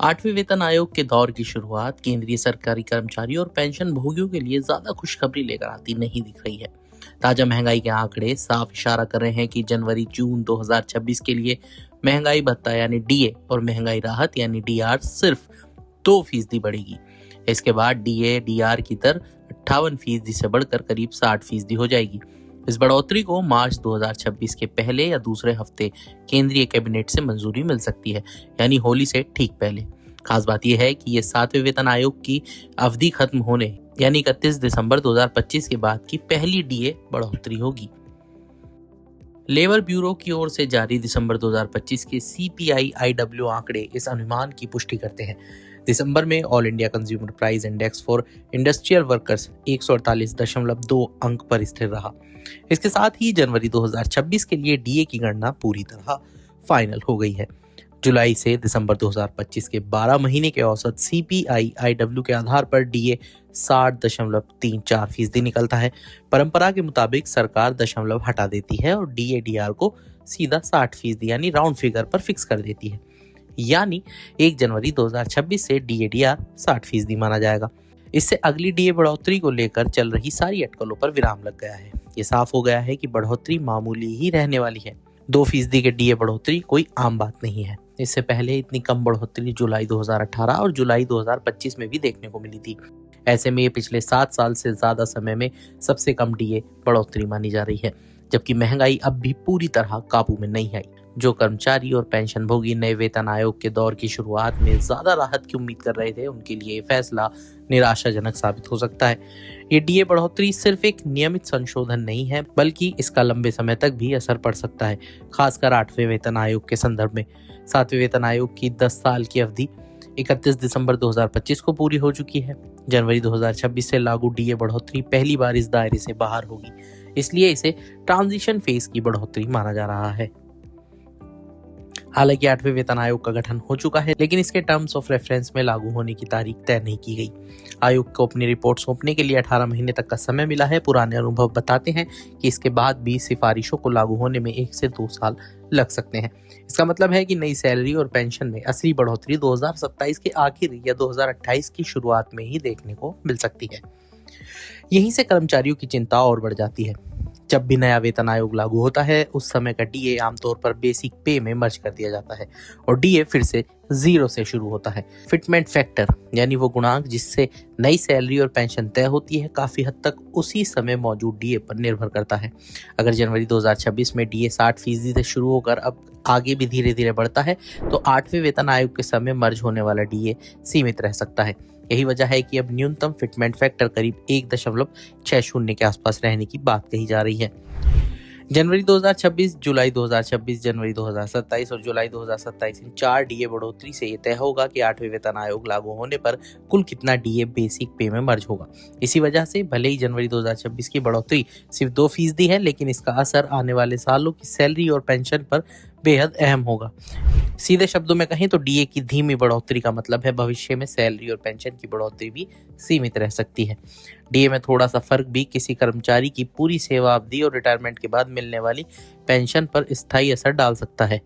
आठवें वेतन आयोग के दौर की शुरुआत केंद्रीय सरकारी कर्मचारियों और पेंशन भोगियों के लिए ज्यादा खुशखबरी लेकर आती नहीं दिख रही है। ताजा महंगाई के आंकड़े साफ इशारा कर रहे हैं कि जनवरी-जून 2026 के लिए महंगाई भत्ता यानी डीए और महंगाई राहत यानी डीआर सिर्फ 2% बढ़ेगी। इसके बाद डीए डीआर की दर 58% से बढ़कर करीब 60% हो जाएगी। इस बढ़ोतरी को मार्च 2026 के पहले या दूसरे हफ्ते केंद्रीय कैबिनेट से मंजूरी मिल सकती है, यानी होली से ठीक पहले। खास बात यह है कि ये 7वें वेतन आयोग की अवधि खत्म होने यानी 31 दिसंबर 2025 के बाद की पहली डीए बढ़ोतरी होगी। लेबर ब्यूरो की ओर से जारी दिसंबर 2025 के सीपीआई आईडब्ल्यू आंकड़े इस अनुमान की पुष्टि करते हैं। दिसंबर में all India consumer price index for industrial workers 148.2 अंक पर स्थिर रहा। इसके साथ ही जनवरी 2026 के लिए डीए की गणना पूरी तरह फाइनल हो गई है। जुलाई से दिसंबर 2025 के 12 महीने के औसत सीपीआई आईडब्ल्यू के आधार पर डीए 60.34% निकलता है। परंपरा के मुताबिक सरकार दशमलव हटा देती है और डीए डीआर को सीधा 60% यानी राउंड फिगर पर फिक्स कर देती है। यानी 1 जनवरी 2026 से डीए डीआर 60% माना जाएगा। इससे अगली डीए बढ़ोतरी को लेकर चल रही सारी अटकलों पर विराम लग गया है। ये साफ हो गया है कि बढ़ोतरी मामूली ही रहने वाली है। 2% के डीए बढ़ोतरी कोई आम बात नहीं है। इससे पहले इतनी कम बढ़ोतरी जुलाई 2018 और जुलाई 2025 में भी देखने को मिली थी। ऐसे में ये पिछले 7 साल से ज्यादा समय में सबसे कम डीए बढ़ोतरी मानी जा रही है, जबकि महंगाई अब भी पूरी तरह काबू में नहीं आई। जो कर्मचारी और पेंशन भोगी नए वेतन आयोग के दौर की शुरुआत में ज्यादा राहत की उम्मीद कर रहे थे, उनके लिए ये फैसला निराशाजनक साबित हो सकता है। ये डीए बढ़ोतरी सिर्फ एक नियमित संशोधन नहीं है, बल्कि इसका लंबे समय तक भी असर पड़ सकता है, खासकर 8वें वेतन आयोग के संदर्भ में। 7वें वेतन आयोग की 10 साल की अवधि 31 दिसंबर 2025 को पूरी हो चुकी है। जनवरी 2026 से लागू डीए बढ़ोतरी पहली बार इस दायरे से बाहर होगी, इसलिए इसे ट्रांजिशन फेज की बढ़ोतरी माना जा रहा है। हालांकि 8वें वेतन आयोग का गठन हो चुका है, लेकिन इसके टर्म्स ऑफ रेफरेंस में लागू होने की तारीख तय नहीं की गई। आयोग को अपनी रिपोर्ट सौंपने के लिए 18 महीने तक का समय मिला है। पुराने अनुभव बताते हैं कि इसके बाद भी सिफारिशों को लागू होने में 1 से 2 साल लग सकते हैं। इसका मतलब है कि नई सैलरी और पेंशन में असली बढ़ोतरी 2027 के आखिर या 2028 की शुरुआत में ही देखने को मिल सकती है। यहीं से कर्मचारियों की चिंता और बढ़ जाती है। जब भी नया वेतन आयोग लागू होता है, उस समय का डीए आमतौर पर बेसिक पे में मर्ज कर दिया जाता है और डीए फिर से 0 से शुरू होता है। फिटमेंट फैक्टर यानी वो गुणांक जिससे नई सैलरी और पेंशन तय होती है, काफी हद तक उसी समय मौजूद डीए पर निर्भर करता है। अगर जनवरी 2026 में डीए 60% से शुरू होकर अब आगे भी धीरे धीरे बढ़ता है, तो 8वें वेतन आयोग के समय मर्ज होने वाला डीए सीमित रह सकता है। यही वजह है कि अब न्यूनतम फिटमेंट फैक्टर करीब 1.60 के आसपास रहने की बात कही जा रही है। जनवरी 2026, जुलाई 2026, जनवरी 2027 और जुलाई 2027 इन 4 डीए बढ़ोतरी से ये तय होगा कि 8वें वेतन आयोग लागू होने पर कुल कितना डीए बेसिक पे में मर्ज होगा। इसी वजह से भले ही जनवरी 2026 की बढ़ोतरी सिर्फ 2% है, लेकिन इसका असर आने वाले सालों की सैलरी और पेंशन पर बेहद अहम होगा। सीधे शब्दों में कहें तो डीए की धीमी बढ़ोतरी का मतलब है भविष्य में सैलरी और पेंशन की बढ़ोतरी भी सीमित रह सकती है। डीए में थोड़ा सा फर्क भी किसी कर्मचारी की पूरी सेवा अवधि और रिटायरमेंट के बाद मिलने वाली पेंशन पर स्थायी असर डाल सकता है।